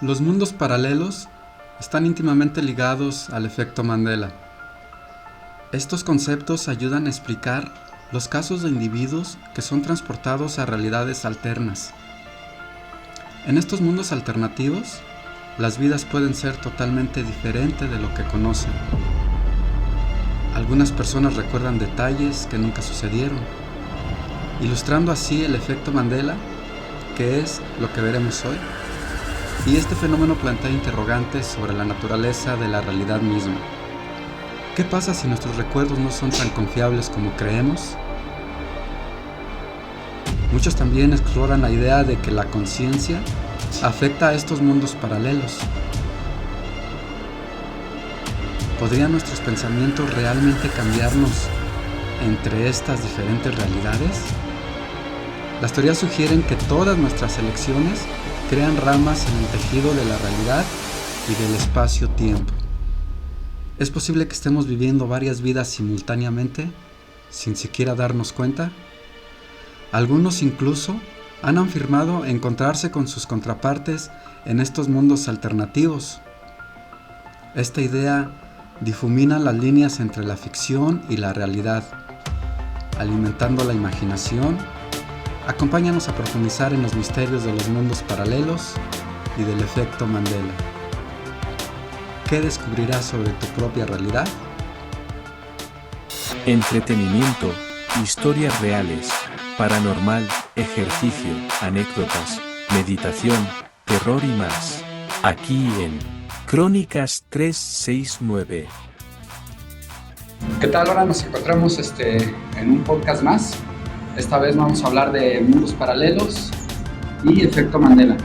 Los mundos paralelos están íntimamente ligados al efecto Mandela. Estos conceptos ayudan a explicar los casos de individuos que son transportados a realidades alternas. En estos mundos alternativos, las vidas pueden ser totalmente diferentes de lo que conocen. Algunas personas recuerdan detalles que nunca sucedieron, ilustrando así el efecto Mandela, que es lo que veremos hoy. Y este fenómeno plantea interrogantes sobre la naturaleza de la realidad misma. ¿Qué pasa si nuestros recuerdos no son tan confiables como creemos? Muchos también exploran la idea de que la conciencia afecta a estos mundos paralelos. ¿Podrían nuestros pensamientos realmente cambiarnos entre estas diferentes realidades? Las teorías sugieren que todas nuestras elecciones crean ramas en el tejido de la realidad y del espacio-tiempo. ¿Es posible que estemos viviendo varias vidas simultáneamente, sin siquiera darnos cuenta? Algunos incluso han afirmado encontrarse con sus contrapartes en estos mundos alternativos. Esta idea difumina las líneas entre la ficción y la realidad, alimentando la imaginación. Acompáñanos a profundizar en los misterios de los mundos paralelos y del efecto Mandela. ¿Qué descubrirás sobre tu propia realidad? Entretenimiento, historias reales, paranormal, ejercicio, anécdotas, meditación, terror y más. Aquí en Crónicas 369. ¿Qué tal? Ahora nos encontramos en un podcast más. Esta vez vamos a hablar de mundos paralelos y efecto Mandela.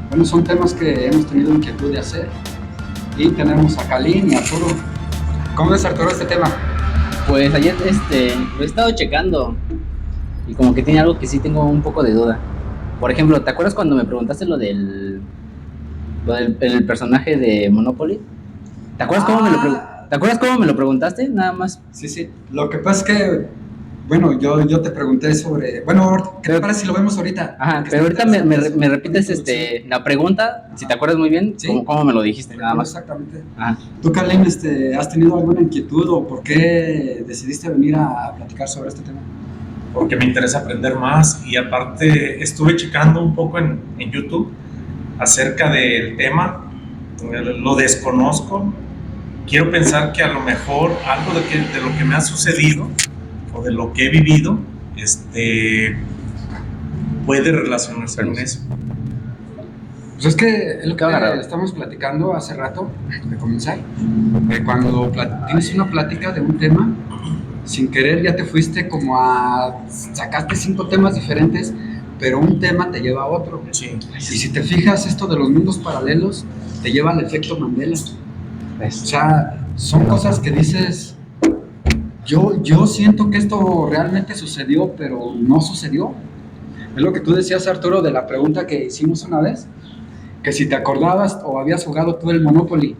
Bueno, son temas que hemos tenido inquietud de hacer. Y tenemos a Kalin y a Arturo. ¿Cómo ves, Arturo, este tema? Pues ayer lo he estado checando y como que tiene algo que sí tengo un poco de duda. Por ejemplo, ¿te acuerdas cuando me preguntaste lo del el personaje de Monopoly? ¿Te acuerdas cómo me lo preguntaste? Nada más. Sí. Lo que pasa es que, bueno, yo te pregunté sobre... Bueno, ¿qué te parece si lo vemos ahorita? Ajá, pero ahorita me repites la pregunta, si te acuerdas muy bien, ¿sí? ¿Cómo me lo dijiste? Nada más. Exactamente. Ajá. ¿Tú, Kalin, has tenido alguna inquietud o por qué decidiste venir a platicar sobre este tema? Porque me interesa aprender más y aparte estuve checando un poco en YouTube acerca del tema, lo desconozco, quiero pensar que a lo mejor algo de lo que me ha sucedido o de lo que he vivido puede relacionarse con eso. Pues es que es lo que estamos platicando hace rato de comenzar, que cuando tienes una plática de un tema, sin querer ya te fuiste como sacaste 5 temas diferentes, pero un tema te lleva a otro. Sí. Y si te fijas, esto de los mundos paralelos te lleva al efecto Mandela. O sea, son cosas que dices, yo siento que esto realmente sucedió, pero no sucedió. Es lo que tú decías, Arturo, de la pregunta que hicimos una vez, que si te acordabas o habías jugado tú el Monopoly,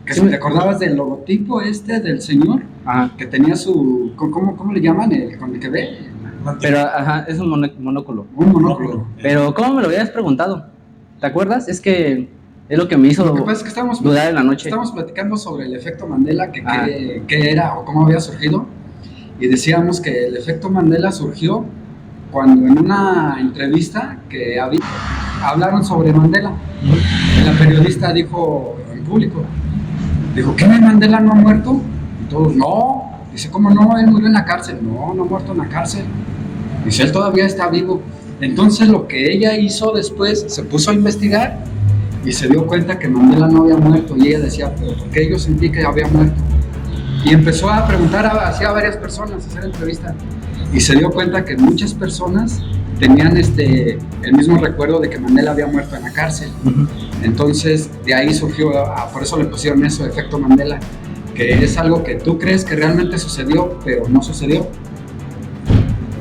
que si te acordabas del logotipo del señor, Ajá. que tenía su, ¿cómo le llaman? Con el que ve. Pero, ajá, es un monóculo. Un monóculo. Pero, ¿cómo me lo habías preguntado? ¿Te acuerdas? Es que es lo que me hizo Lo que pasa es que estábamos dudar en la noche. Estábamos platicando sobre el efecto Mandela, qué era o cómo había surgido, y decíamos que el efecto Mandela surgió cuando en una entrevista que hablaron sobre Mandela, y la periodista dijo en público, ¿qué Mandela no ha muerto? Y todos, no. Dice, ¿cómo no? Él murió en la cárcel. No ha muerto en la cárcel. Dice, él todavía está vivo. Entonces lo que ella hizo después, se puso a investigar y se dio cuenta que Mandela no había muerto. Y ella decía, ¿pero por qué yo sentí que había muerto? Y empezó a preguntar hacia varias personas, a hacer entrevistas. Y se dio cuenta que muchas personas tenían el mismo recuerdo de que Mandela había muerto en la cárcel. Uh-huh. Entonces de ahí surgió, por eso le pusieron eso, efecto Mandela, que es algo que tú crees que realmente sucedió, pero no sucedió.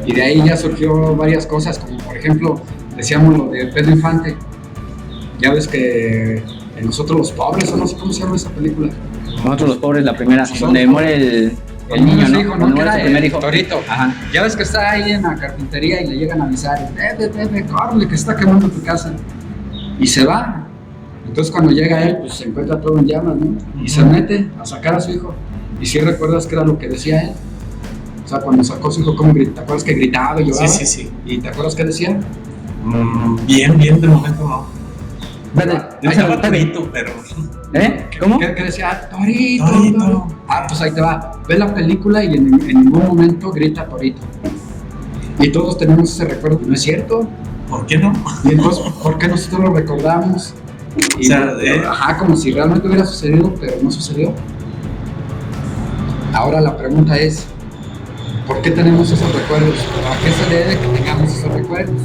Y de ahí ya surgió varias cosas, como por ejemplo, decíamos lo de Pedro Infante. Ya ves que Nosotros los Pobres, o no sé cómo se llama esa película. Nosotros los Pobres, la primera, donde muere el niño, ¿no? Hijo, ¿no? Que era su primer hijo. Torito. Ajá. Ya ves que está ahí en la carpintería y le llegan a avisar, córrele, que se está quemando tu casa. Y se va. Entonces cuando llega él, pues se encuentra todo en llamas, ¿no? Y se mete a sacar a su hijo. Y si recuerdas que era lo que decía él. O sea, cuando sacó a su hijo, ¿cómo gritaba? ¿Te acuerdas que gritaba y lloraba? Sí. ¿Y te acuerdas qué decía? Bien, de momento no. Estaba Torito, pero... ¿Cómo? ¿Qué decía? Torito. Ah, pues ahí te va. Ve la película y en ningún momento grita Torito. Y todos tenemos ese recuerdo. ¿No es cierto? ¿Por qué no? Y entonces, ¿por qué nosotros lo recordamos? Y, o sea, como si realmente hubiera sucedido, pero no sucedió. Ahora la pregunta es, ¿por qué tenemos esos recuerdos? ¿A qué se debe que tengamos esos recuerdos?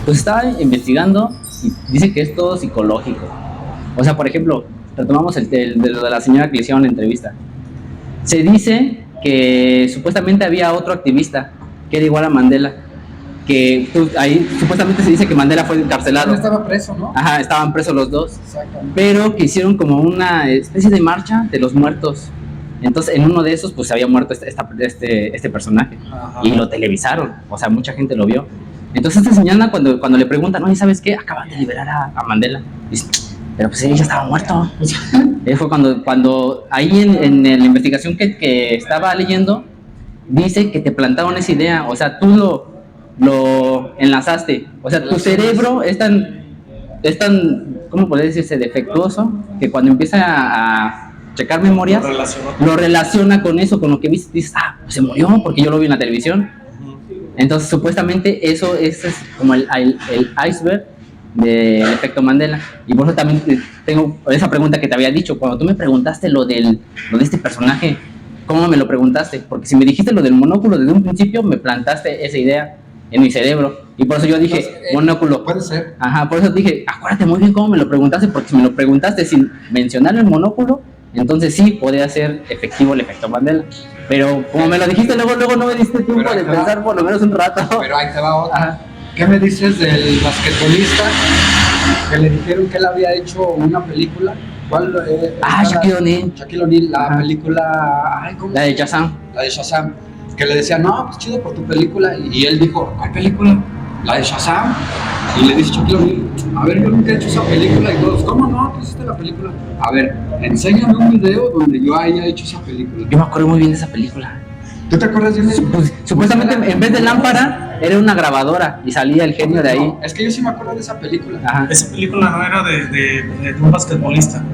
Pues estaba investigando y dice que es todo psicológico. O sea, por ejemplo, retomamos el de lo de la señora que le hicieron la entrevista. Se dice que supuestamente había otro activista que era igual a Mandela, que ahí supuestamente se dice que Mandela fue encarcelado. Él estaba preso, ¿no? Ajá, estaban presos los dos. Exactamente. Pero que hicieron como una especie de marcha de los muertos. Entonces, en uno de esos, pues se había muerto este personaje. Ajá. Y lo televisaron. O sea, mucha gente lo vio. Entonces, esta señora, cuando le preguntan, oye, ¿sabes qué? Acaban de liberar a Mandela. Dice, pero pues él ya estaba muerto. Fue cuando ahí en la investigación que estaba leyendo, dice que te plantaron esa idea. O sea, tú lo enlazaste. O sea, tu cerebro es tan, ¿cómo podría decirse? Defectuoso, que cuando empieza a checar memorias, lo relaciona con eso, con lo que viste. Dices, pues se murió porque yo lo vi en la televisión. Entonces, supuestamente, eso es como el iceberg del efecto Mandela. Y por eso también tengo esa pregunta que te había dicho. Cuando tú me preguntaste lo de este personaje, ¿cómo me lo preguntaste? Porque si me dijiste lo del monóculo desde un principio, me plantaste esa idea en mi cerebro. Y por eso yo dije, entonces, monóculo. Puede ser. Ajá, por eso dije, acuérdate muy bien cómo me lo preguntaste, porque si me lo preguntaste sin mencionar el monóculo, entonces sí podría ser efectivo el efecto Mandela. Pero como me lo dijiste, luego no me diste tiempo de pensar por lo menos un rato. Pero ahí te va otra. ¿Qué me dices del basquetbolista que le dijeron que él había hecho una película? ¿Cuál? Shaquille O'Neal. Shaquille O'Neal, la película... La de Shazam. La de Shazam. Que le decían, no, pues chido por tu película. Y él dijo, ¿cuál película? La de Shazam. Y le dice Shaquille O'Neal, a ver, yo nunca he hecho esa película. Y todos, ¿cómo no? ¿Tú hiciste la película? A ver, enséñame un video donde yo haya hecho esa película. Yo me acuerdo muy bien de esa película. ¿Tú te acuerdas de eso? Supuestamente en vez de lámpara era una grabadora y salía el genio de ahí. No, es que yo sí me acuerdo de esa película. Ajá. Esa película no era de un basquetbolista.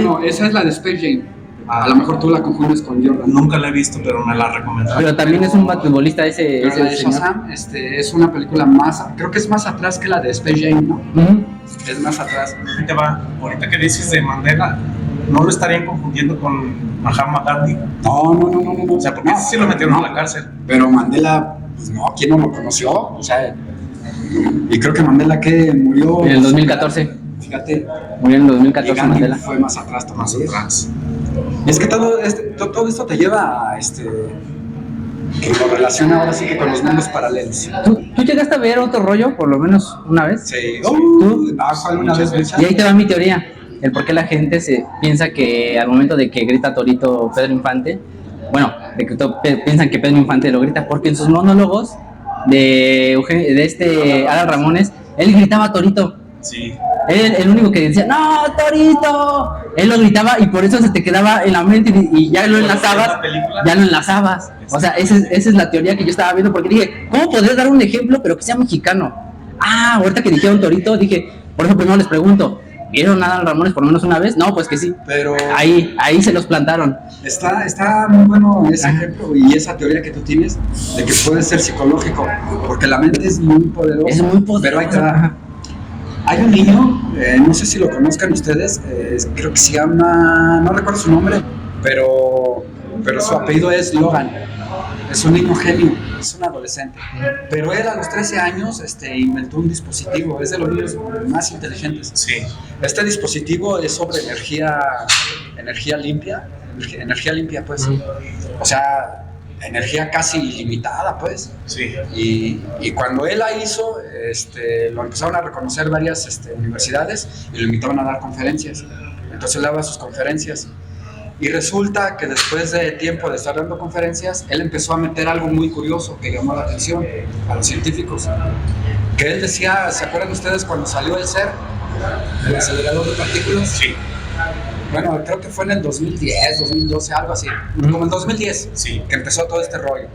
No, esa es la de Space Jam. A lo mejor tú la confundes con Jordan. Nunca la he visto, pero me la recomendaron. Pero también es un basquetbolista ese. Pero la de Shazam es una película creo que es más atrás que la de Space Jam, ¿no? Es más atrás. Ahorita que dices de Mandela, ¿no lo estarían confundiendo con Mahatma Gandhi? No. O sea, porque sí lo metieron a la cárcel. Pero Mandela, pues no, ¿quién no lo conoció? O sea, y creo que Mandela que murió... En el 2014. Fíjate. Murió en el 2014 y Gandhi Mandela. Fue más atrás. Y es que todo esto te lleva a que lo relaciona ahora sí que con los mundos paralelos. ¿Tú llegaste a ver otro rollo, por lo menos una vez? Sí. ¿Tú? Alguna vez. Y ahí te va mi teoría. El por qué la gente se piensa que al momento de que grita Torito Pedro Infante, piensan que Pedro Infante lo grita, porque en sus monólogos de Adal Ramones, él gritaba Torito. Sí. Él el único que decía, ¡no, Torito! Él lo gritaba y por eso se te quedaba en la mente y ya lo enlazabas. O sea, esa es la teoría que yo estaba viendo, porque dije, ¿cómo podrías dar un ejemplo pero que sea mexicano? Ahorita que dijeron Torito, dije, por eso primero les pregunto, ¿vieron a Adal Ramones por lo menos una vez? No, pues que sí. Pero ahí se los plantaron. Está muy bueno ese ejemplo y esa teoría que tú tienes de que puede ser psicológico, porque la mente es muy poderosa. Es muy poderosa. Pero ahí te va. Hay un niño, no sé si lo conozcan ustedes, creo que se llama, no recuerdo su nombre, pero su apellido es Logan. Es un niño genio, es un adolescente. Pero él a los 13 años inventó un dispositivo, es de los niños más inteligentes. Sí. Este dispositivo es sobre energía limpia, pues. O sea, energía casi ilimitada, pues. Sí. Y cuando él la hizo, lo empezaron a reconocer varias universidades y lo invitaban a dar conferencias. Entonces él daba sus conferencias. Y resulta que después de tiempo de estar dando conferencias, él empezó a meter algo muy curioso que llamó la atención a los científicos. que él decía, ¿se acuerdan ustedes cuando salió el CERN, el acelerador de partículas? Sí. Bueno, creo que fue en el 2010, 2012, algo así, como en 2010, Sí. que empezó todo este rollo.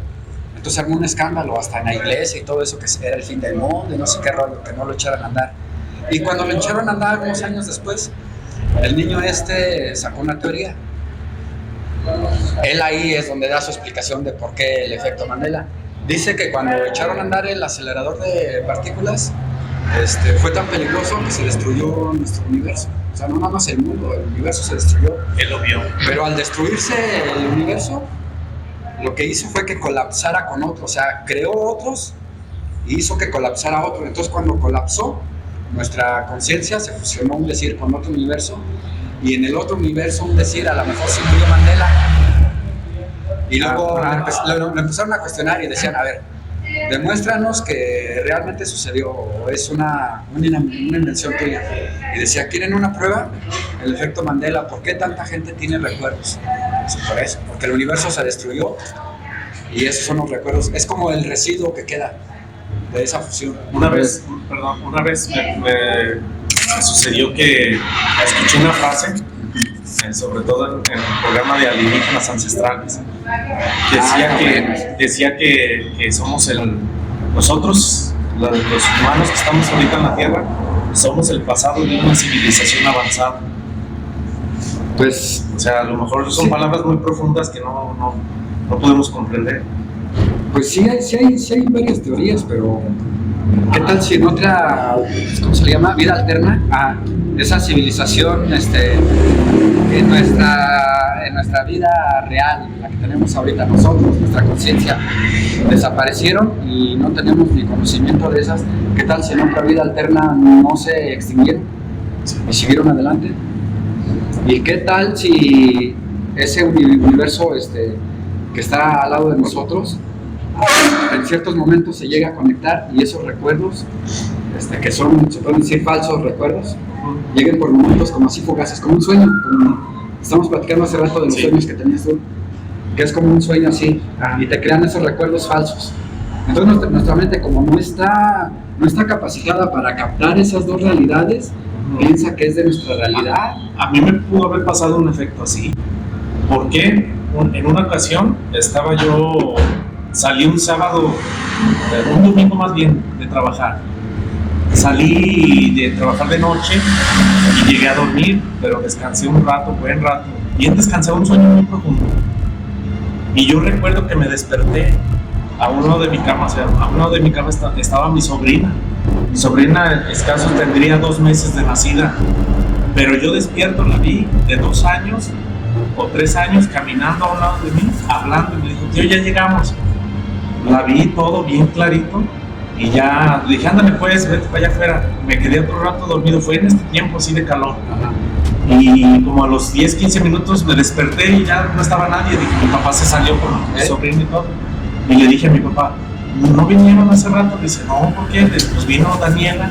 Entonces armó un escándalo hasta en la iglesia y todo eso, que era el fin del mundo y no sé qué rollo, que no lo echaran a andar. Y cuando lo echaron a andar unos años después, el niño sacó una teoría. Él ahí es donde da su explicación de por qué el efecto Mandela. Dice que cuando echaron a andar el acelerador de partículas, fue tan peligroso que se destruyó nuestro universo. O sea, no nada más el mundo, el universo se destruyó. Él lo vio. Pero al destruirse el universo, lo que hizo fue que colapsara con otros. O sea, creó otros y hizo que colapsara otro. Entonces, cuando colapsó, nuestra conciencia se fusionó, un decir, con otro universo. Y en el otro universo, un decir, a lo mejor se murió Mandela. Y luego lo empezaron a cuestionar y decían, a ver, demuéstranos que realmente sucedió o es una invención tuya. Y decía, ¿quieren una prueba? El efecto Mandela. ¿Por qué tanta gente tiene recuerdos? Por eso, porque el universo se destruyó y esos son los recuerdos. Es como el residuo que queda de esa fusión. Una vez me sucedió que escuché una frase, sobre todo en el programa de alienígenas ancestrales. Decía que somos nosotros, los humanos que estamos ahorita en la Tierra, somos el pasado de una civilización avanzada. Pues, o sea, a lo mejor son palabras muy profundas que no podemos comprender. Pues sí hay varias teorías, pero ¿qué tal si en otra, ¿cómo se le llama? Vida alterna, esa civilización en nuestra vida real, la que tenemos ahorita nosotros, nuestra conciencia, desaparecieron y no tenemos ni conocimiento de esas? ¿Qué tal si en otra vida alterna no se extinguieron y siguieron adelante? ¿Y qué tal si ese universo que está al lado de nosotros en ciertos momentos se llega a conectar y esos recuerdos que se pueden decir falsos recuerdos, lleguen por momentos como así fugaces, como un sueño, como estamos platicando hace rato de los sueños que tenías tú, que es como un sueño así, y te crean esos recuerdos falsos. Entonces nuestra mente, como no está capacitada para captar esas dos realidades, piensa que es de nuestra realidad. A mí me pudo haber pasado un efecto así, porque en una ocasión salí un sábado, un domingo más bien, de trabajar. Salí de trabajar de noche y llegué a dormir, pero descansé un rato, buen rato. Bien descansé, un sueño muy profundo. Y yo recuerdo que me desperté a un lado de mi cama, estaba mi sobrina. Mi sobrina escaso tendría 2 meses de nacida, pero yo despierto, la vi de 2 años o 3 años caminando a un lado de mí, hablando, y me dijo, tío, ya llegamos. La vi todo bien clarito y ya le dije, ándale pues, vete para allá afuera. Me quedé otro rato dormido, fue en este tiempo así de calor. Y como a los 10-15 minutos me desperté y ya no estaba nadie. Dije, mi papá se salió con mi sobrino y todo. Y le dije a mi papá, ¿no vinieron hace rato? Dice, no, ¿por qué? Pues vino Daniela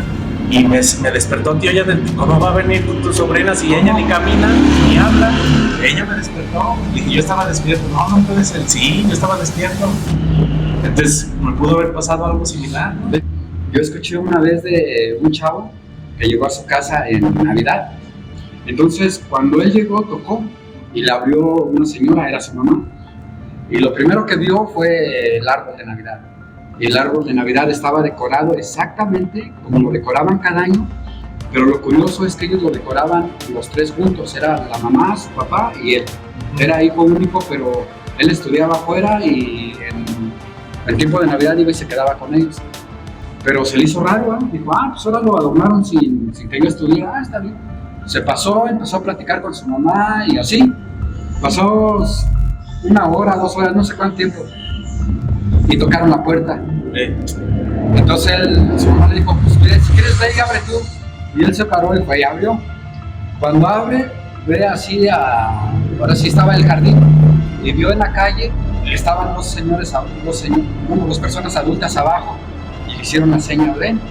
y me despertó, tío, ¿cómo va a venir tu sobrina si ella ni camina ni habla? Ella me despertó. Dije, yo estaba despierto. No puede ser. Sí, yo estaba despierto. Entonces, me pudo haber pasado algo similar, ¿no? Yo escuché una vez de un chavo que llegó a su casa en Navidad. Entonces, cuando él llegó, tocó y le abrió una señora, era su mamá. Y lo primero que vio fue el árbol de Navidad. Y el árbol de Navidad estaba decorado exactamente como lo decoraban cada año. Pero lo curioso es que ellos lo decoraban los 3 juntos. Era la mamá, su papá y él. Era hijo único, pero él estudiaba afuera y en tiempo de Navidad iba y se quedaba con ellos. Pero se le hizo raro, ¿eh? Dijo, pues ahora lo adornaron sin que yo estudiara, está bien. Se pasó, empezó a platicar con su mamá y así. Pasó 1 hora, 2 horas, no sé cuánto tiempo. Y tocaron la puerta. Entonces su mamá le dijo, pues si quieres ve y abre tú. Y él se paró y fue y abrió. Cuando abre, ve así ahora sí estaba en el jardín. Y vio en la calle, estaban dos personas adultas abajo. Y le hicieron la seña, ven.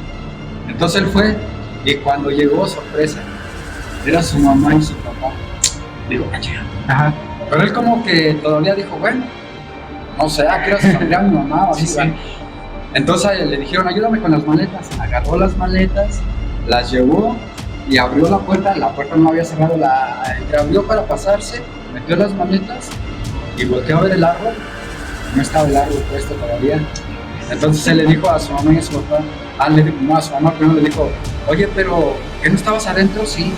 Entonces él fue, y cuando llegó, sorpresa, era su mamá y su papá. Digo, ajá. Pero él como que todavía dijo, bueno, no sé, ¿a qué hora se saldría mi mamá o así? Sí. Entonces le dijeron, ayúdame con las maletas. Agarró las maletas, las llevó y abrió la puerta no había cerrado, la entreabrió para pasarse, metió las maletas y volteó a ver el árbol. No estaba el árbol puesto todavía. Entonces él le dijo a su mamá y a su papá, a su mamá primero le dijo, oye, pero ¿qué no estabas adentro? Sí.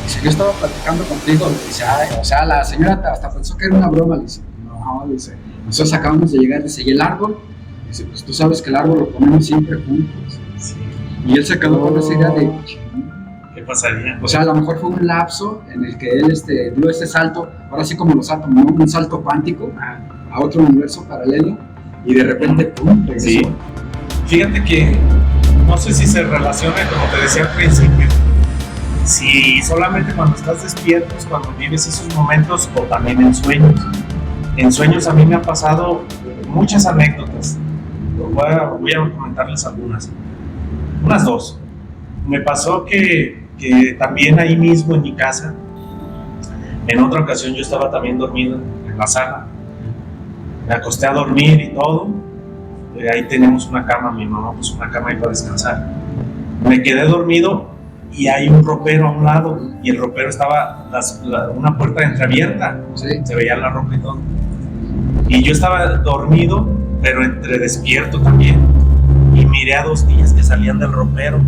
Dice, yo estaba platicando contigo. Dice, ay, o sea, la señora hasta pensó que era una broma. Le dice, no, dice, nosotros acabamos de llegar. Dice, ¿y el árbol? Dice, pues tú sabes que el árbol lo ponemos siempre juntos. Sí. Y él se quedó con esa idea de, ¿qué pasaría? O sea, a lo mejor fue un lapso en el que él dio ese salto, ahora sí como los átomos, ¿no? Un salto cuántico a otro universo paralelo y de repente, ¡pum!, regresó. Sí. Fíjate que no sé si se relaciona, como te decía al principio, si solamente cuando estás despierto es cuando vives esos momentos o también en sueños. En sueños a mí me ha pasado muchas anécdotas. Voy a comentarles algunas. Unas dos. Me pasó que también ahí mismo en mi casa, en otra ocasión yo estaba también dormido en la sala. Me acosté a dormir y todo. Ahí tenemos una cama, mi mamá puso una cama ahí para descansar. Me quedé dormido y hay un ropero a un lado y el ropero estaba una puerta entreabierta. Sí. Se veía la ropa y todo. Y yo estaba dormido, pero entre despierto también. Y miré a dos niñas que salían del ropero.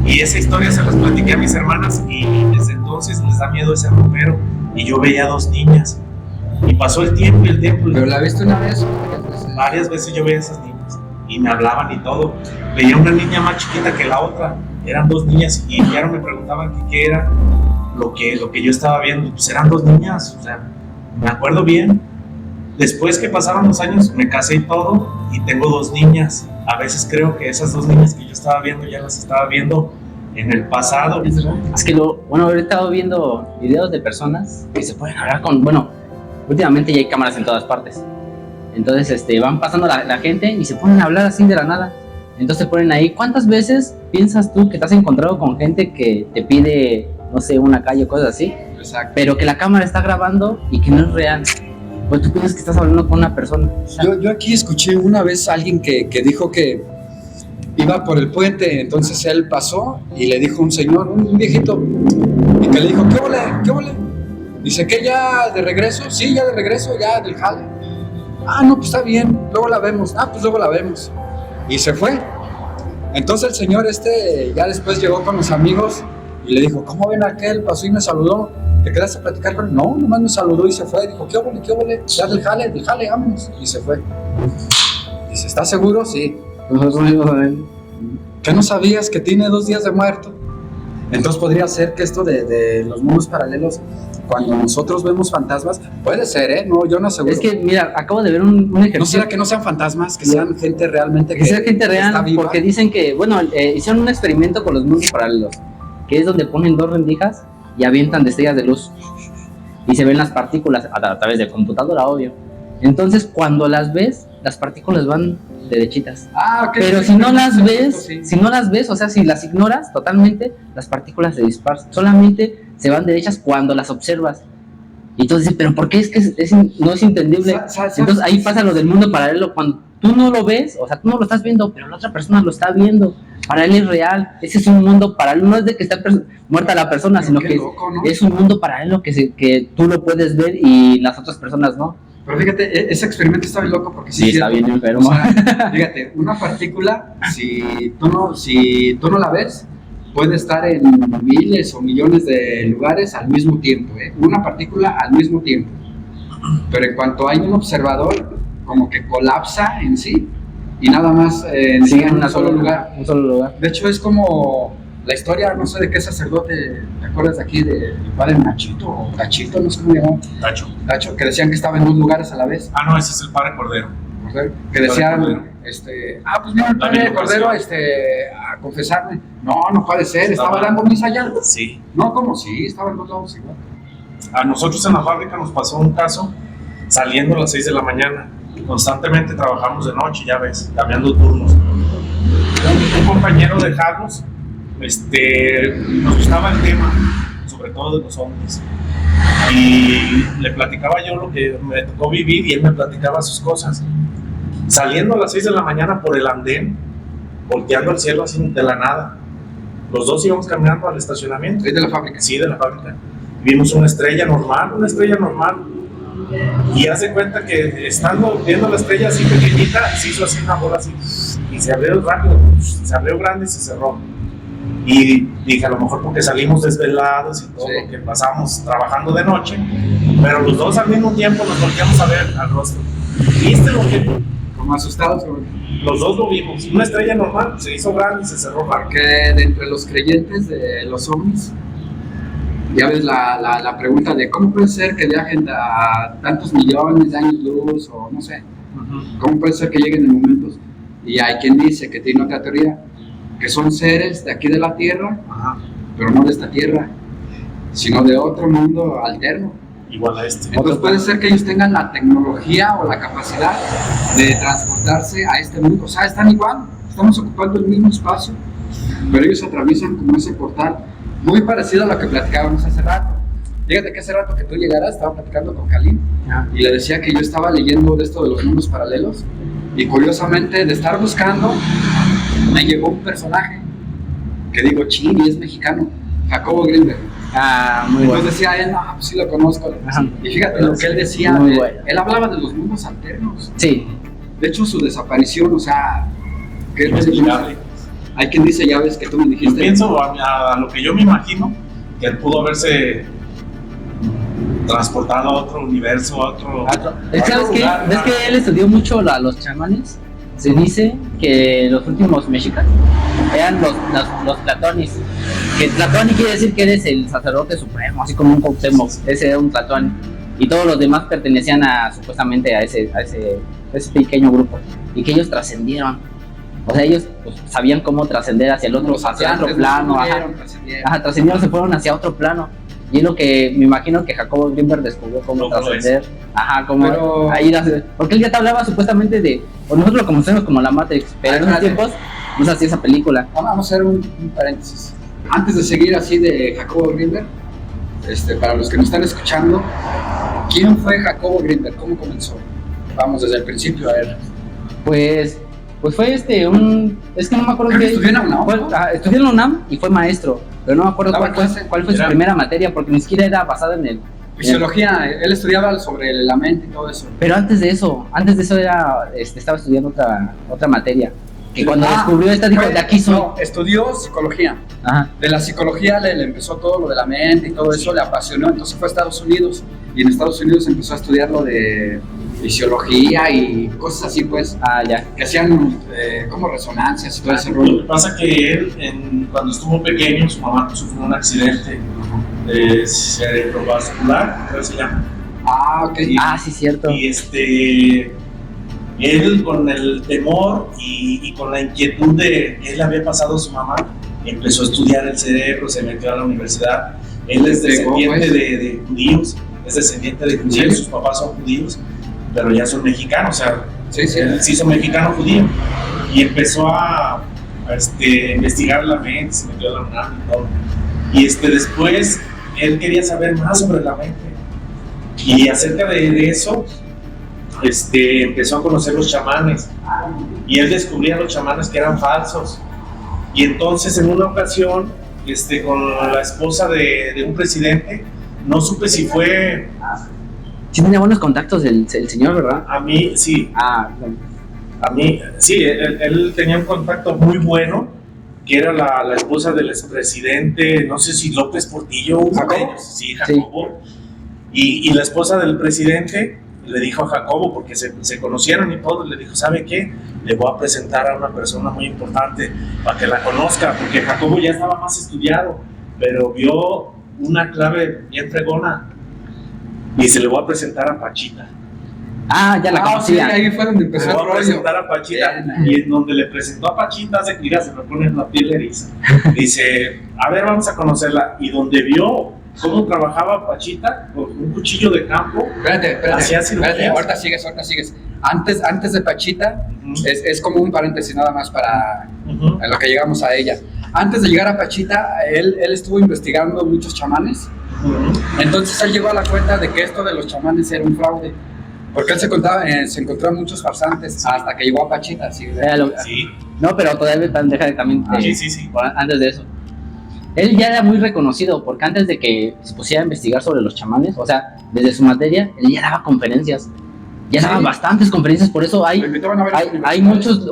Y esa historia se las platiqué a mis hermanas y desde entonces les da miedo ese ropero. Y yo veía a dos niñas. Y pasó el tiempo y el tiempo. ¿Pero la viste una vez? Varias veces yo veía a esas niñas y me hablaban y todo. Veía una niña más chiquita que la otra. Eran dos niñas y ya no me preguntaban qué era lo que yo estaba viendo. Pues eran dos niñas, o sea, me acuerdo bien. Después que pasaron los años me casé y todo y tengo dos niñas. A veces creo que esas dos niñas que yo estaba viendo ya las estaba viendo en el pasado. Es que ahorita he estado viendo videos de personas que se pueden hablar últimamente ya hay cámaras en todas partes. Entonces van pasando la gente y se ponen a hablar así de la nada. Entonces ponen ahí, ¿cuántas veces piensas tú que te has encontrado con gente que te pide, no sé, una calle o cosas así? Exacto. Pero que la cámara está grabando y que no es real. Pues tú piensas que estás hablando con una persona. Yo aquí escuché una vez a alguien que dijo que iba por el puente, entonces él pasó y le dijo a un señor, un viejito, y que le dijo, ¿qué ole? ¿Qué ole? Dice, ¿qué ya de regreso? Sí, ya de regreso, ya del jale. Ah, no, pues está bien, luego la vemos. Ah, pues luego la vemos. Y se fue. Entonces el señor ya después llegó con los amigos y le dijo, ¿cómo ven aquel? Pasó y me saludó. ¿Te quedaste a platicar con él? No, nomás me saludó y se fue. Dijo, ¿qué ole? ¿Qué ole? Ya del jale, vámonos. Y se fue. Dice, ¿estás seguro? Sí. ¿Qué no sabías que tiene 2 días de muerto? Entonces podría ser que esto de los mundos paralelos, cuando nosotros vemos fantasmas, puede ser, no, yo no aseguro. Es que, mira, acabo de ver un ejercicio. ¿No será que no sean fantasmas, que sean gente realmente que sea gente real, está viva? Porque dicen que, hicieron un experimento con los mundos paralelos, que es donde ponen 2 rendijas y avientan destellas de luz y se ven las partículas a través de computadora, obvio. Entonces, cuando las ves, las partículas van derechitas. Ah, okay. Pero si no las ves, o sea, si las ignoras totalmente, las partículas se dispersan. Solamente se van derechas cuando las observas. Y entonces, ¿pero por qué? Es que no es entendible. Entonces ahí pasa lo del mundo paralelo. Cuando tú no lo ves, o sea, tú no lo estás viendo, pero la otra persona lo está viendo. Para él es real. Ese es un mundo paralelo. No es de que está muerta la persona, sino que loco, ¿no? Es un mundo paralelo que tú lo puedes ver y las otras personas no. Pero fíjate, ese experimento está bien loco porque sí está bien enfermo. O sea, fíjate, una partícula, si tú no la ves, puede estar en miles o millones de lugares al mismo tiempo, una partícula al mismo tiempo. Pero en cuanto hay un observador, como que colapsa en sí y nada más en un solo lugar. Un solo lugar. De hecho, es como la historia, no sé de qué sacerdote, ¿te acuerdas de aquí? Del padre Nachito o Tachito, no sé cómo llamaba. Tacho, que decían que estaba en 2 lugares a la vez. Ah, no, ese es el padre Cordero. Que decían, pues mira el padre Cordero a confesarme. No puede ser, estaba dando misa allá. Sí. No, ¿cómo? Sí, estaba en 2 lados igual. A nosotros en la fábrica nos pasó un caso saliendo a las 6 de la mañana. Constantemente trabajamos de noche, ya ves, cambiando turnos. Un compañero de Jagos, nos gustaba el tema, sobre todo de los hombres. Y le platicaba yo lo que me tocó vivir y él me platicaba sus cosas. saliendo a las 6 de la mañana por el andén, volteando al cielo así de la nada. Los dos íbamos caminando al estacionamiento. ¿Es de la fábrica? Sí, de la fábrica. Vimos una estrella normal. Y hace cuenta que estando viendo la estrella así pequeñita, se hizo así una bola así, y se abrió rápido, se abrió grande y se cerró. Y dije, a lo mejor porque salimos desvelados y todo lo que pasamos trabajando de noche, pero los dos al mismo tiempo nos volteamos a ver al rostro. ¿Viste lo que? Como asustados, Los dos lo vimos. Una estrella normal se hizo grande y se cerró rápido. porque de entre los creyentes de los ovnis, ya ves la pregunta de cómo puede ser que viajen a tantos millones de años luz, o no sé, cómo puede ser que lleguen en momentos. Y hay quien dice que tiene otra teoría, que son seres de aquí de la Tierra, pero no de esta Tierra, sino de otro mundo alterno. Igual a este. Entonces puede ser que ellos tengan la tecnología o la capacidad de transportarse a este mundo. O sea, están igual, estamos ocupando el mismo espacio, pero ellos atraviesan como ese portal, muy parecido a lo que platicábamos hace rato. Fíjate que hace rato que tú llegaras, estaba platicando con Kalim y le decía que yo estaba leyendo de esto de los mundos paralelos, y curiosamente de estar buscando me llegó un personaje que digo, chin, y es mexicano, Jacobo Greenberg. Muy bueno. Entonces decía él, no, pues sí lo conozco. Ajá. Y fíjate lo que él decía, Muy bueno. él hablaba de los mundos alternos. Sí. De hecho, su desaparición, o sea, que Inexplicable. hay quien dice, ya ves que tú me Yo dijiste. pienso a lo que yo me imagino, que él pudo haberse transportado a otro universo, a otro. ¿Sabes qué? lugar, ¿Ves que él estudió mucho a los chamanes? Se dice que los últimos mexicas eran los tlatonis. Que tlatoani quiere decir que eres el sacerdote supremo, así como un Cuauhtémoc. Ese era un tlatoani. Y todos los demás pertenecían supuestamente a ese pequeño grupo. Y que ellos trascendieron. O sea, ellos pues, sabían cómo trascender hacia el otro, hacia otro plano. Trascendieron, se fueron hacia otro plano. Y es lo que me imagino que Jacobo Greenberg descubrió cómo trascender. Pero- porque él ya te hablaba supuestamente de, o nosotros lo conocemos como la Matrix, pero en esos tiempos no se hacía esa película. Vamos a hacer un paréntesis. Antes de seguir así de Jacobo Greenberg, para los que nos están escuchando, ¿quién fue Jacobo Greenberg? ¿Cómo comenzó? Vamos desde el principio a ver. Pues fue es que no me acuerdo Creo que qué. estudió en la UNAM, ¿no? Estudió en la UNAM y fue maestro, pero no me acuerdo Daba cuál clase. fue su Era- primera materia, porque ni siquiera era basada en el. Fisiología, él estudiaba sobre la mente y todo eso. Pero antes de eso era, estaba estudiando otra materia. Que cuando descubrió esta dijo, de aquí soy. No, estudió psicología. Ajá. De la psicología le empezó todo lo de la mente y todo eso, le apasionó, entonces fue a Estados Unidos, y en Estados Unidos empezó a estudiar lo de fisiología y cosas así, pues, Ya. que hacían como resonancias y todo ese Lo rollo. que pasa que él, cuando estuvo pequeño, su mamá sufrió un accidente cerebrovascular, creo que se llama. Ah, ok. Sí, cierto. Y él con el temor y con la inquietud de que él había pasado a su mamá, empezó a estudiar el cerebro, se metió a la universidad. Él es descendiente de judíos, sus papás son judíos, pero ya son mexicanos, o sea, Sí. él se hizo mexicano judío y empezó a investigar la mente, se metió a la UNAM y todo. Y después él quería saber más sobre la mente, y acerca de eso empezó a conocer los chamanes, y él descubría los chamanes que eran falsos. Y entonces en una ocasión con la esposa de un presidente, no supe si fue Sí tenía buenos contactos el señor, ¿verdad? a mí, sí, Bueno. a mí, sí, él tenía un contacto muy bueno, que era la esposa del expresidente, no sé si López Portillo, uno de ¿Jacobo? ellos, sí, Jacobo. Y la esposa del presidente le dijo a Jacobo, porque se conocieron y todo, le dijo, ¿sabe qué? Le voy a presentar a una persona muy importante para que la conozca, porque Jacobo ya estaba más estudiado, pero vio una clave bien fregona, y se le voy a presentar a Pachita. Ya la Sí, conocía. ahí fue donde empezó Le el voy a rollo. presentar a Pachita, Bien. y en donde le presentó a Pachita, se me pone la piel eriza. Dice, a ver, vamos a conocerla. Y donde vio cómo trabajaba Pachita con un cuchillo de campo, Espérate, Hacía cirugías. ahorita sigues. Antes de Pachita, es como un paréntesis nada más para en lo que llegamos a ella. Antes de llegar a Pachita, él estuvo investigando muchos chamanes. Entonces él llegó a la cuenta de que esto de los chamanes era un fraude. Porque él se encontró a muchos farsantes hasta que llegó a Pachita. Sí, Sí. No, pero todavía deja también. Sí. Antes de eso. Él ya era muy reconocido porque antes de que se pusiera a investigar sobre los chamanes, o sea, desde su materia, él ya daba conferencias. Ya daban bastantes conferencias, por eso hay muchos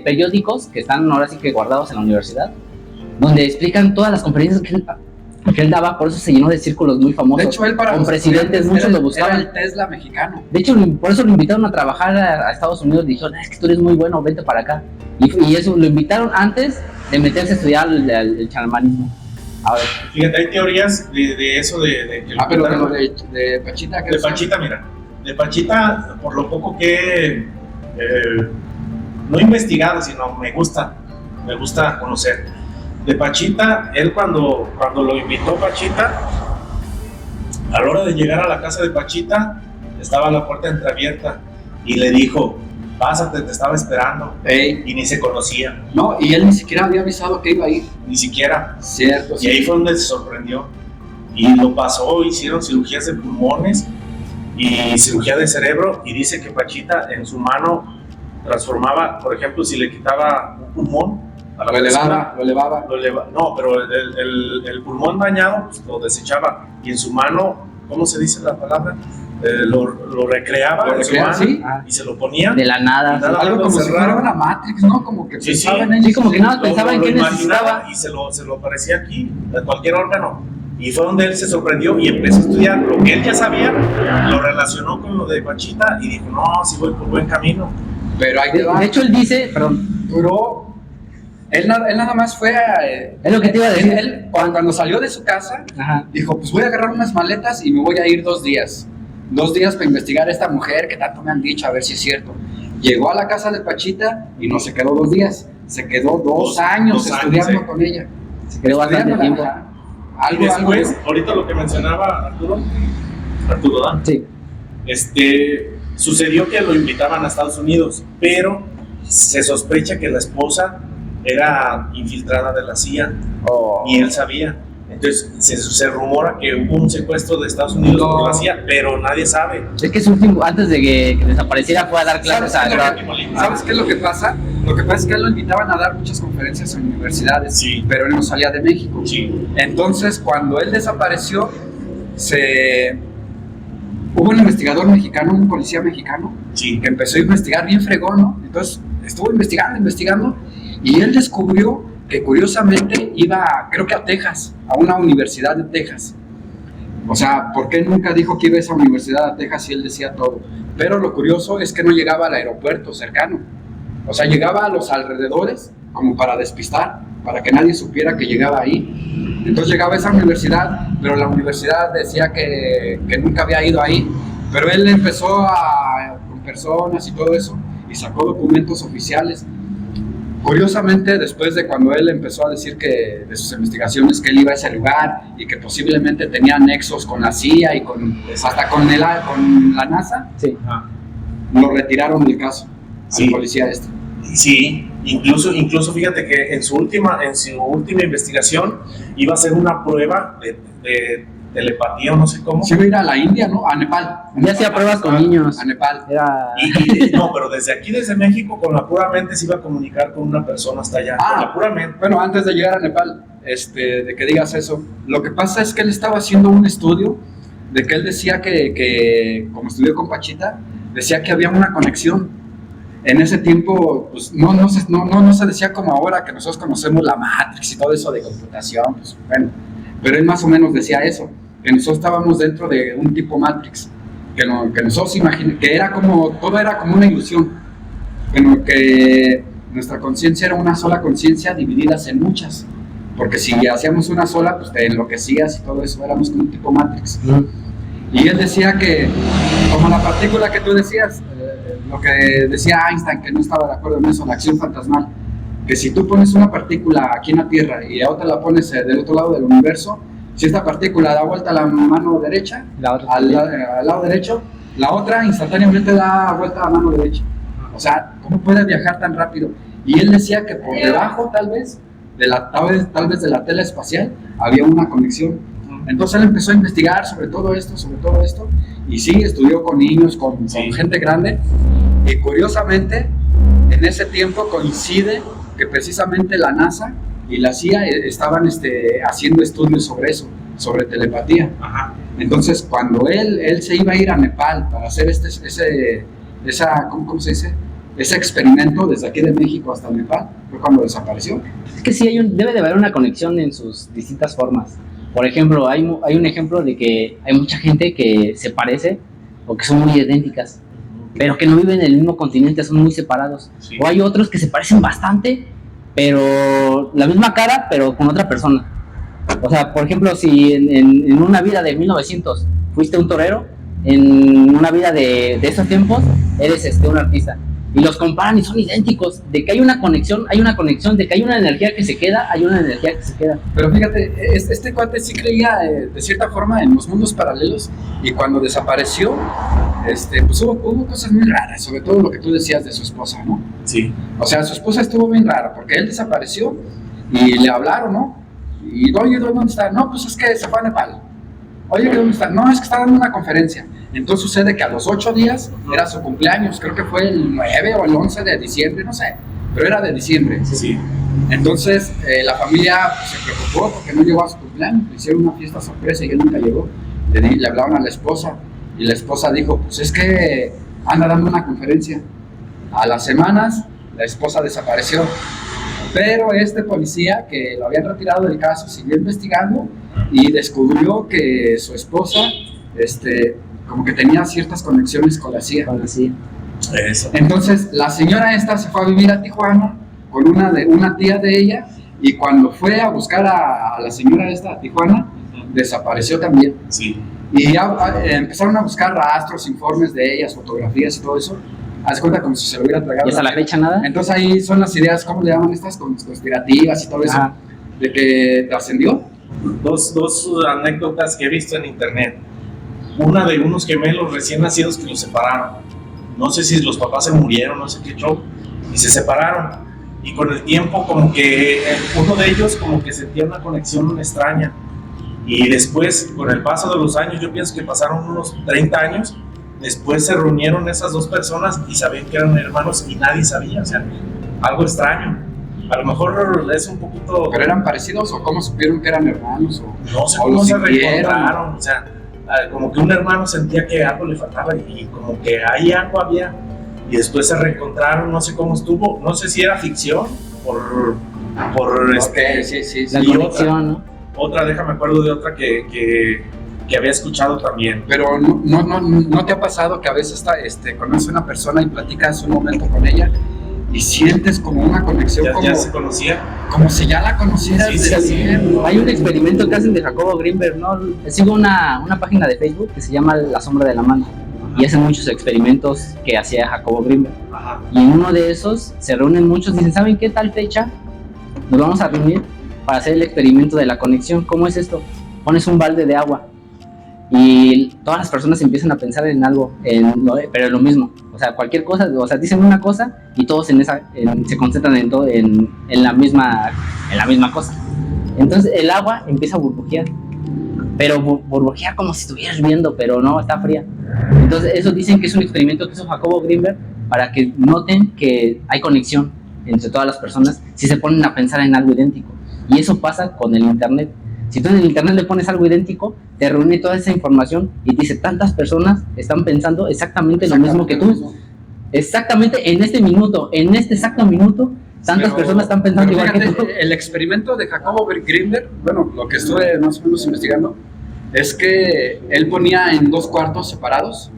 periódicos que están ahora sí que guardados en la universidad, donde explican todas las conferencias que él daba, por eso se llenó de círculos muy famosos. De hecho, él para con los presidentes, muchos lo buscaban. Era el Tesla mexicano. De hecho, por eso lo invitaron a trabajar a Estados Unidos. Le dijeron, es que tú eres muy bueno, vente para acá. Y eso lo invitaron antes de meterse a estudiar el chamanismo. A ver. Fíjate, hay teorías de eso de que pero de Pachita. De Pachita, mira. De Pachita, por lo poco que no he investigado, sino me gusta conocer. De Pachita, él cuando lo invitó Pachita, a la hora de llegar a la casa de Pachita, estaba la puerta entreabierta y le dijo, pásate, te estaba esperando. Y ni se conocía. No, y él ni siquiera había avisado que iba a ir. Ni siquiera. Cierto. Y ahí fue donde se sorprendió. Y lo pasó, hicieron cirugías de pulmones y cirugía de cerebro, y dice que Pachita en su mano transformaba, por ejemplo, si le quitaba un pulmón, lo elevaba. No, pero el pulmón dañado pues, lo desechaba, y en su mano, ¿cómo se dice la palabra? Lo recreaba en su mano, ¿sí? Y se lo ponía de la nada. Algo como si fuera una Matrix, ¿no? Como que pensaba en él. Sí, como que nada, pensaba en qué necesitaba. Y se lo aparecía aquí, en cualquier órgano. Y fue donde él se sorprendió y empezó a estudiar lo que él ya sabía, lo relacionó con lo de Pachita y dijo, no, sí voy por buen camino. Pero ahí de hecho, él dice, duró. Él nada más fue es lo que te iba a decir. Él cuando salió de su casa, dijo, pues voy a agarrar unas maletas y me voy a ir 2 días. 2 días para investigar a esta mujer que tanto me han dicho, a ver si es cierto. Llegó a la casa de Pachita y no se quedó 2 días, se quedó 2 años estudiando con ella. Se quedó bastante tiempo. Y después, ahorita lo que mencionaba Arturo, ¿verdad? Sí. Sucedió que lo invitaban a Estados Unidos, pero se sospecha que la esposa era infiltrada de la CIA y él sabía. Entonces se rumora que hubo un secuestro de Estados Unidos por la CIA, pero nadie sabe. Es que su último, antes de que desapareciera, fue a dar clases. ¿Sabes qué es lo que pasa? Lo que pasa es que él lo invitaban a dar muchas conferencias en universidades, pero él no salía de México. Sí. Entonces, cuando él desapareció, hubo un investigador mexicano, un policía mexicano, que empezó a investigar bien fregón, ¿no? Entonces, estuvo investigando, y él descubrió que curiosamente iba, creo que a Texas, a una universidad de Texas. O sea, ¿por qué nunca dijo que iba a esa universidad de Texas si él decía todo? Pero lo curioso es que no llegaba al aeropuerto cercano. O sea, llegaba a los alrededores como para despistar, para que nadie supiera que llegaba ahí. Entonces llegaba a esa universidad, pero la universidad decía que nunca había ido ahí. Pero él empezó con personas y todo eso, y sacó documentos oficiales. Curiosamente, después de cuando él empezó a decir que de sus investigaciones que él iba a ese lugar y que posiblemente tenía nexos con la CIA y hasta con la NASA, lo retiraron del caso al policía este. Sí, incluso fíjate que en su última investigación iba a hacer una prueba de telepatía o no sé cómo. Sí, iba a ir a la India, ¿no? A Nepal. Ya hacía pruebas con niños. A Nepal. No, pero desde México, con la pura mente se iba a comunicar con una persona hasta allá. Con la pura mente. Bueno, antes de llegar a Nepal, de que digas eso, lo que pasa es que él estaba haciendo un estudio de que él decía que como estudió con Pachita, decía que había una conexión. En ese tiempo, pues no se decía como ahora que nosotros conocemos la Matrix y todo eso de computación, pues bueno, pero él más o menos decía eso, que nosotros estábamos dentro de un tipo Matrix, que nosotros imaginamos, que todo era como una ilusión, que nuestra conciencia era una sola conciencia divididas en muchas, porque si hacíamos una sola, pues te enloquecías y todo eso, éramos como un tipo Matrix. Y él decía que, como la partícula que tú decías, lo que decía Einstein, que no estaba de acuerdo en eso, la acción fantasmal, que si tú pones una partícula aquí en la Tierra y a otra la pones del otro lado del universo, si esta partícula da vuelta a la mano derecha, al lado derecho, la otra instantáneamente da vuelta a la mano derecha. O sea, ¿cómo puede viajar tan rápido? Y él decía que por debajo tal vez de la tela espacial había una conexión. Entonces él empezó a investigar sobre todo esto, y sí, estudió con niños, con gente grande, y curiosamente, en ese tiempo coincide que precisamente la NASA y la CIA estaban haciendo estudios sobre eso, sobre telepatía. Ajá. Entonces, cuando él se iba a ir a Nepal para hacer ¿cómo se dice? Ese experimento desde aquí de México hasta Nepal, fue cuando desapareció. Es que sí, debe de haber una conexión en sus distintas formas. Por ejemplo, hay un ejemplo de que hay mucha gente que se parece o que son muy idénticas, pero que no viven en el mismo continente, son muy separados. Sí. O hay otros que se parecen bastante, pero la misma cara, pero con otra persona. O sea, por ejemplo, si en una vida de 1900 fuiste un torero, en una vida de esos tiempos eres un artista. Y los comparan y son idénticos. De que hay una conexión, de que hay una energía que se queda, hay una energía que se queda. Pero fíjate, este cuate sí creía de cierta forma en los mundos paralelos, y cuando desapareció, pues hubo cosas muy raras, sobre todo lo que tú decías de su esposa, ¿no? Sí. O sea, su esposa estuvo bien rara, porque él desapareció y le hablaron, ¿no? Y oye, ¿dónde está? No, pues es que se fue a Nepal. Oye, ¿dónde está? No, es que está dando una conferencia. Entonces sucede que a los 8 días era su cumpleaños, creo que fue el 9 o el 11 de diciembre, no sé, pero era de diciembre. Sí. Entonces la familia se preocupó porque no llegó a su cumpleaños, le hicieron una fiesta sorpresa y él nunca llegó. Le hablaron a la esposa y la esposa dijo, pues es que anda dando una conferencia. A las semanas la esposa desapareció, pero este policía que lo habían retirado del caso siguió investigando y descubrió que su esposa como que tenía ciertas conexiones con la CIA. Eso. Entonces la señora esta se fue a vivir a Tijuana con una tía de ella, y cuando fue a buscar a la señora esta a Tijuana, desapareció también. Sí. Y ya empezaron a buscar rastros, informes de ellas, fotografías y todo eso. Haz cuenta como si se lo hubiera tragado. ¿Y hasta la fecha nada? Entonces ahí son las ideas, ¿cómo le llaman estas? Conspirativas y todo eso. Ajá. De que trascendió. Dos anécdotas que he visto en internet. Una de unos gemelos recién nacidos que los separaron. No sé si los papás se murieron, no sé qué show, y se separaron. Y con el tiempo como que uno de ellos como que sentía una conexión extraña. Y después, con el paso de los años, yo pienso que pasaron unos 30 años, después se reunieron esas dos personas y sabían que eran hermanos y nadie sabía, o sea, algo extraño. A lo mejor es un poquito... ¿Pero eran parecidos o cómo supieron que eran hermanos? No sé cómo se reencontraron, o sea, como que un hermano sentía que algo le faltaba y como que ahí algo había, y después se reencontraron, no sé cómo estuvo, no sé si era ficción por sí. La conexión, ¿no? Otra, déjame acuerdo de otra que había escuchado también. Pero no te ha pasado que a veces conoces a una persona y platicas un momento con ella y sientes como una conexión, ya se conocía, como si ya la conocieras? Sí. Hay un experimento que hacen de Jacobo Greenberg, ¿no? Sigo una página de Facebook que se llama La Sombra de la Mano, y hacen muchos experimentos que hacía Jacobo Greenberg. Ajá. Y en uno de esos se reúnen muchos y dicen, ¿saben qué tal fecha? Nos vamos a reunir para hacer el experimento de la conexión. ¿Cómo es esto? Pones un balde de agua y todas las personas empiezan a pensar en algo, pero en lo mismo. O sea, cualquier cosa, o sea, dicen una cosa y todos se concentran en la misma cosa. Entonces el agua empieza a burbujear, pero burbujear como si estuviera hirviendo, pero no, está fría. Entonces eso dicen que es un experimento que hizo Jacobo Greenberg para que noten que hay conexión entre todas las personas si se ponen a pensar en algo idéntico. Y eso pasa con el internet. Si tú en el internet le pones algo idéntico, te reúne toda esa información y te dice, tantas personas están pensando exactamente lo mismo que tú. Exactamente en este minuto, en este exacto minuto, tantas personas están pensando igual que tú. El experimento de Jacobo Greenberg, bueno, lo que estuve más o menos investigando, es que él ponía en 2 cuartos separados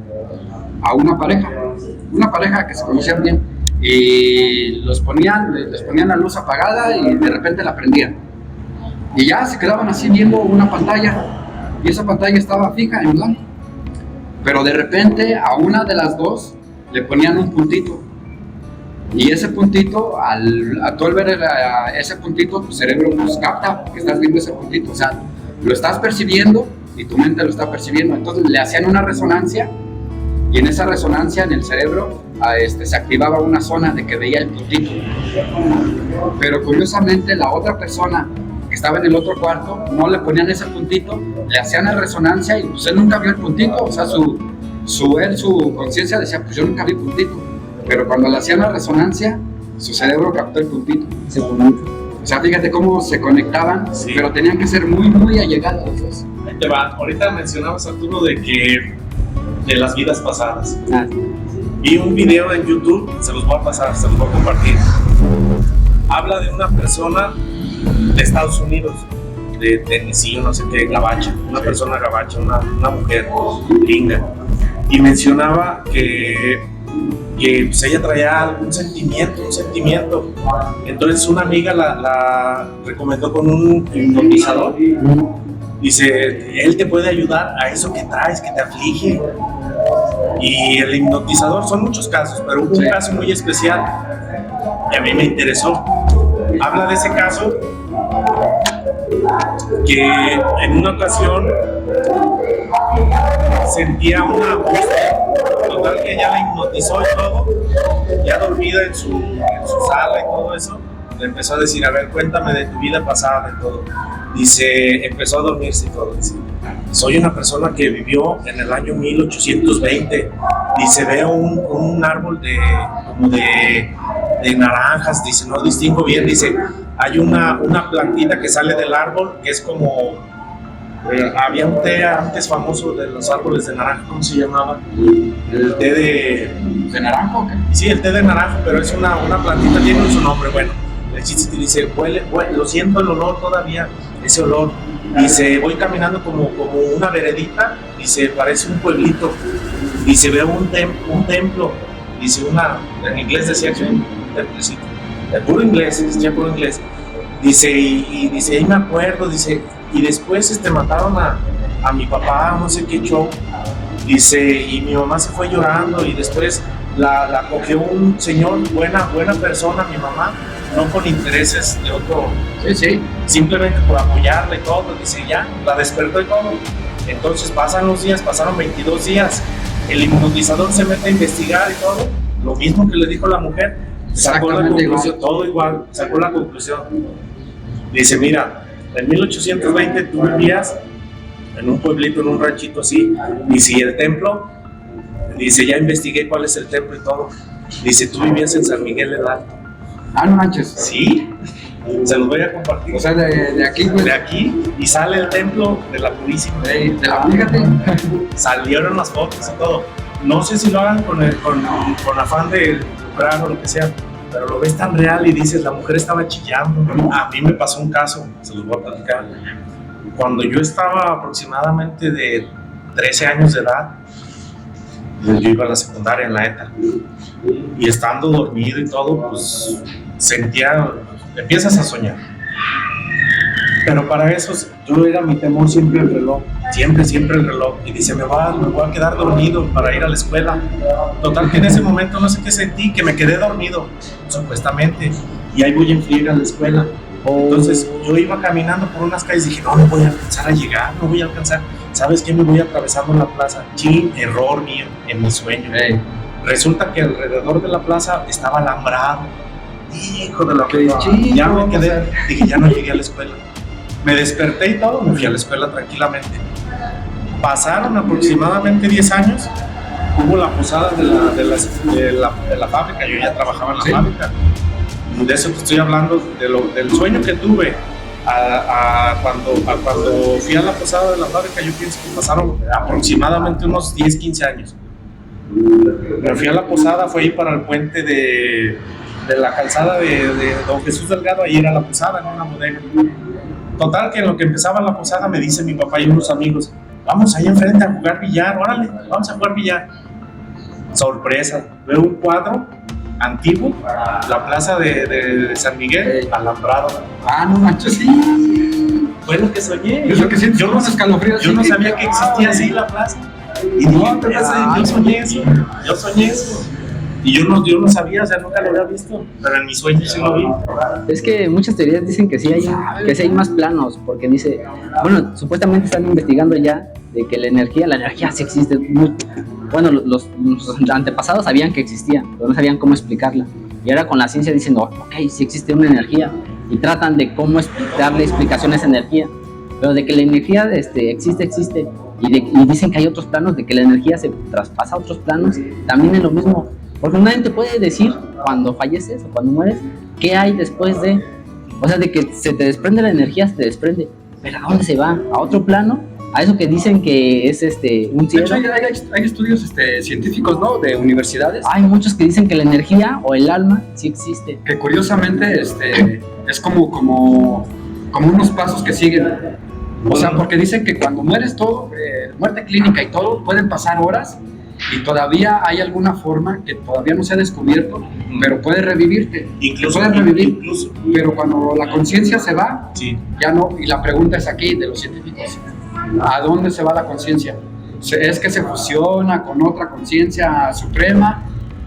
a una pareja que se conocían bien, y les ponían la luz apagada y de repente la prendían. Y ya se quedaban así viendo una pantalla, y esa pantalla estaba fija en blanco. Pero de repente a una de las dos le ponían un puntito. Y ese puntito, al ver ese puntito, tu cerebro pues capta que estás viendo ese puntito. O sea, lo estás percibiendo y tu mente lo está percibiendo. Entonces le hacían una resonancia, y en esa resonancia en el cerebro se activaba una zona de que veía el puntito. Pero curiosamente la otra persona que estaba en el otro cuarto, no le ponían ese puntito, le hacían la resonancia y pues él nunca vio el puntito, o sea, su conciencia decía, pues yo nunca vi puntito, pero cuando le hacían la resonancia, su cerebro captó el puntito. Ese puntito. O sea, fíjate cómo se conectaban, Sí. pero tenían que ser muy, muy allegados. Ahí te va. Ahorita mencionabas, Arturo, de las vidas pasadas. Ah, Vi un video en YouTube, se los voy a pasar, se los voy a compartir. Habla de una persona de Estados Unidos, de Tennessee, no sé qué, gabacha, una persona gabacha, una mujer gringa, y mencionaba que pues ella traía un sentimiento. Entonces una amiga la recomendó con un hipnotizador. Dice, él te puede ayudar a eso que traes, que te aflige. Y el hipnotizador, son muchos casos, pero hubo un caso muy especial que a mí me interesó. Habla de ese caso que en una ocasión sentía una angustia total, que ya la hipnotizó y todo, ya dormida en su sala y todo eso. Le empezó a decir, a ver, cuéntame de tu vida pasada y todo. Dice, empezó a dormirse y todo. Dice, soy una persona que vivió en el año 1820. Dice, veo un árbol como de naranjas. Dice, no distingo bien. Dice, hay una plantita que sale del árbol que es como... había un té antes famoso de los árboles de naranja, ¿cómo se llamaba? El té ¿De naranjo o qué? Sí, el té de naranja, pero es una plantita, tiene su nombre. Bueno, el chiste que dice, huele, lo siento el olor todavía, ese olor. Dice, voy caminando como una veredita, dice, parece un pueblito. Dice, veo un templo. Dice, en inglés decía que un templecito. De puro inglés, decía puro inglés. Dice, y dice, ahí me acuerdo, dice, y después mataron a mi papá, no sé qué show. Dice, y mi mamá se fue llorando y después la cogió un señor, buena persona, mi mamá, no con intereses de otro, Sí. simplemente por apoyarla y todo. Dice, ya, la despertó y todo. Entonces pasan los días, pasaron 22 días, el hipnotizador se mete a investigar y todo, lo mismo que le dijo la mujer, sacó la conclusión, todo igual, sacó la conclusión. Dice, mira, en 1820 tú vivías en un pueblito, en un ranchito así, y si el templo, dice, ya investigué cuál es el templo y todo. Dice, tú vivías en San Miguel del Alto. Ah, no manches. Sí, se los voy a compartir. O sea, de aquí, güey. De aquí, y sale el templo de la Purísima. Fíjate. Salieron las fotos y todo. No sé si lo hagan con afán de lucrar o lo que sea, pero lo ves tan real y dices, la mujer estaba chillando. A mí me pasó un caso, se los voy a platicar. Cuando yo estaba aproximadamente de 13 años de edad, yo iba a la secundaria en la ETA, y estando dormido y todo, pues empiezas a soñar. Pero para eso, era mi temor siempre el reloj, siempre el reloj. Y dice, me voy a quedar dormido para ir a la escuela. Total que en ese momento no sé qué sentí, que me quedé dormido, supuestamente, y ahí voy a ir a la escuela. Entonces yo iba caminando por unas calles y dije, no voy a alcanzar a llegar, no voy a alcanzar. ¿Sabes qué? Me voy atravesando la plaza. Chin, error mío en mi sueño. Resulta que alrededor de la plaza estaba alambrado. Hijo de la puta. Ya me quedé, dije, ya no llegué a la escuela. Me desperté y todo, me fui a la escuela tranquilamente. Pasaron aproximadamente 10 años, hubo la posada de la fábrica, yo ya trabajaba en la fábrica. Y de eso te estoy hablando, del sueño que tuve cuando fui a la posada de la fábrica. Yo pienso que pasaron aproximadamente unos 10, 15 años. Me fui a la posada, fue ahí para el puente de la calzada de Don Jesús Delgado, ahí era la posada, en una bodega. Total que en lo que empezaba la posada me dice mi papá y unos amigos, vamos ahí enfrente a jugar billar, órale, vamos a jugar billar. Sorpresa, veo un cuadro antiguo, la plaza de San Miguel, alambrado. Ah, no manches, sí. Fue lo que soñé. Es lo que sientes, yo no sabía que existía así la plaza. Y dije, yo soñé eso. Y yo no sabía, o sea, nunca lo había visto, pero en mis sueños sí lo vi. Es que muchas teorías dicen que sí hay más planos, porque dice, bueno, supuestamente están investigando ya de que la energía sí existe. Bueno, los antepasados sabían que existía, pero no sabían cómo explicarla. Y ahora con la ciencia dicen, ok, sí existe una energía, y tratan de cómo darle explicación a esa energía. Pero de que la energía existe, y dicen que hay otros planos, de que la energía se traspasa a otros planos, también es lo mismo. Porque nadie te puede decir cuando falleces o cuando mueres qué hay después de, o sea, de que se te desprende la energía, se te desprende, pero ¿a dónde se va? ¿A otro plano? A eso que dicen que es un cielo. De hecho, hay estudios científicos, ¿no? De universidades. Hay muchos que dicen que la energía o el alma sí existe. Que curiosamente es como unos pasos que siguen. O sea, porque dicen que cuando mueres todo, muerte clínica y todo, pueden pasar horas y todavía hay alguna forma que todavía no se ha descubierto, pero puede revivirte. Incluso, pero cuando la conciencia se va, sí, ya no. Y la pregunta es aquí de los científicos: ¿a dónde se va la conciencia? ¿Es que se fusiona con otra conciencia suprema,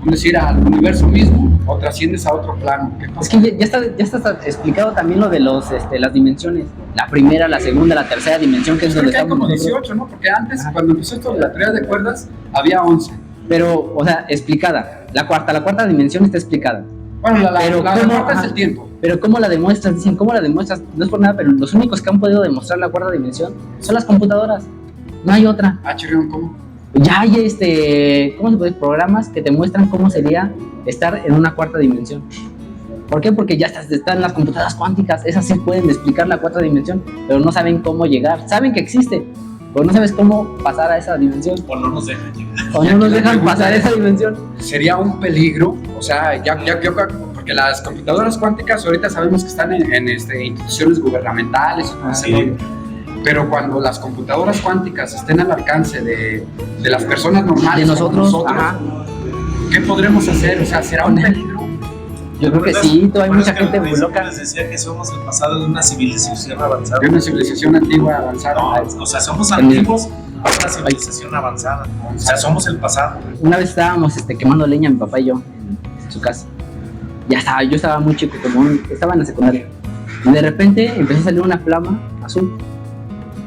es decir, al universo mismo, o trasciendes a otro plano? Es que ya está explicado también lo de las dimensiones, la primera, la segunda, la tercera dimensión, que es donde hay estamos como nosotros. 18, ¿no? Porque antes, cuando empezó esto de la teoría de cuerdas, había 11. Pero, o sea, explicada. La cuarta dimensión está explicada. Bueno, la ¿cómo? cuarta es el tiempo. Pero ¿cómo la demuestras? Dicen, ¿cómo la demuestras? No es por nada, pero los únicos que han podido demostrar la cuarta dimensión son las computadoras. No hay otra. Ah, chirrión, ¿cómo? Ya hay ¿cómo se puede? Programas que te muestran cómo sería estar en una cuarta dimensión. ¿Por qué? Porque ya están las computadoras cuánticas. Esas sí pueden explicar la cuarta dimensión, pero no saben cómo llegar. Saben que existe, pero no sabes cómo pasar a esa dimensión. O no nos dejan llegar. O no nos dejan pasar a esa dimensión. Sería un peligro, o sea, porque las computadoras cuánticas ahorita sabemos que están en instituciones gubernamentales, Sí. Pero cuando las computadoras cuánticas estén al alcance de las personas normales, De nosotros, ajá. ¿qué podremos hacer? O sea, ¿será un peligro? Yo creo que sí, hay mucha gente muy loca. Les decía que somos el pasado de una civilización avanzada. De una civilización antigua avanzada. No, o sea, somos antiguos a una civilización avanzada. O sea, somos el pasado. Una vez estábamos quemando leña, mi papá y yo, en su casa. Yo estaba muy chico, estaba en la secundaria. Y de repente empezó a salir una flama azul.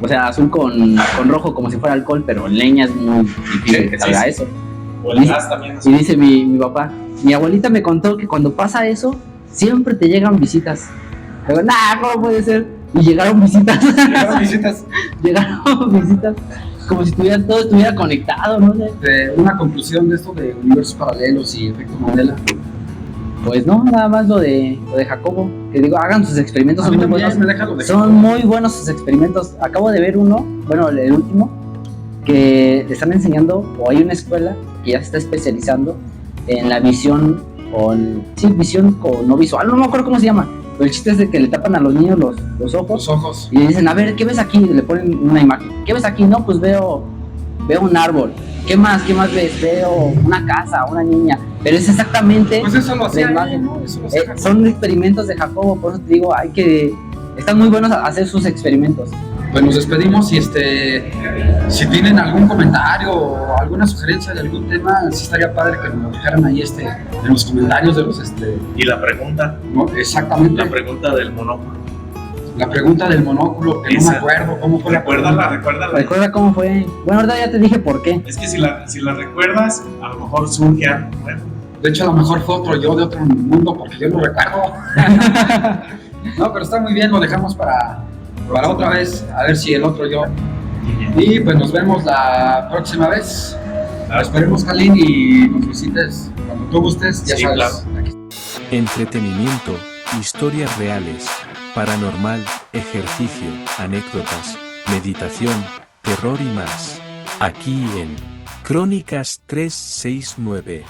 O sea, azul con rojo, como si fuera alcohol, pero leña es muy difícil que salga eso. O el gas también. Y dice mi papá, mi abuelita me contó que cuando pasa eso, siempre te llegan visitas. Digo, nah, ¿cómo puede ser? Y llegaron visitas. Llegaron visitas. Como si todo estuviera conectado, ¿no? Una conclusión de esto de universos paralelos y efecto Mandela. Pues no, nada más lo de Jacobo. Que digo, hagan sus experimentos, son muy buenos. Son muy buenos sus experimentos. Acabo de ver uno, bueno, el último, que le están enseñando, o hay una escuela que ya se está especializando en la visión visión con no visual, no me acuerdo cómo se llama. Pero el chiste es de que le tapan a los niños los ojos. Y le dicen, a ver, ¿qué ves aquí? Y le ponen una imagen. ¿Qué ves aquí? No, pues veo un árbol. ¿Qué más ves? Veo una casa, una niña. Pero es exactamente pues eso lo hacía la imagen. ¿no? Eso lo hacía Son experimentos de Jacobo, por eso te digo, están muy buenos a hacer sus experimentos. Pues nos despedimos y si tienen algún comentario o alguna sugerencia de algún tema, sí estaría padre que nos lo dejaran ahí en los comentarios de los Y la pregunta. ¿no? Exactamente. La pregunta del monóculo. La pregunta del monóculo, que no me acuerdo cómo fue. Recuérdala. Recuerda cómo fue. Bueno, ahorita ya te dije por qué. Es que si la recuerdas, a lo mejor surge algo nuevo. De hecho, a lo mejor fue otro yo de otro mundo, porque yo no recuerdo. No, pero está muy bien, lo dejamos para otra vez, a ver si el otro yo. Y pues nos vemos la próxima vez. Esperemos, Jalín, y nos visites cuando tú gustes, ya sí, sabes. Claro. Aquí. Entretenimiento, historias reales, paranormal, ejercicio, anécdotas, meditación, terror y más. Aquí en Crónicas 369.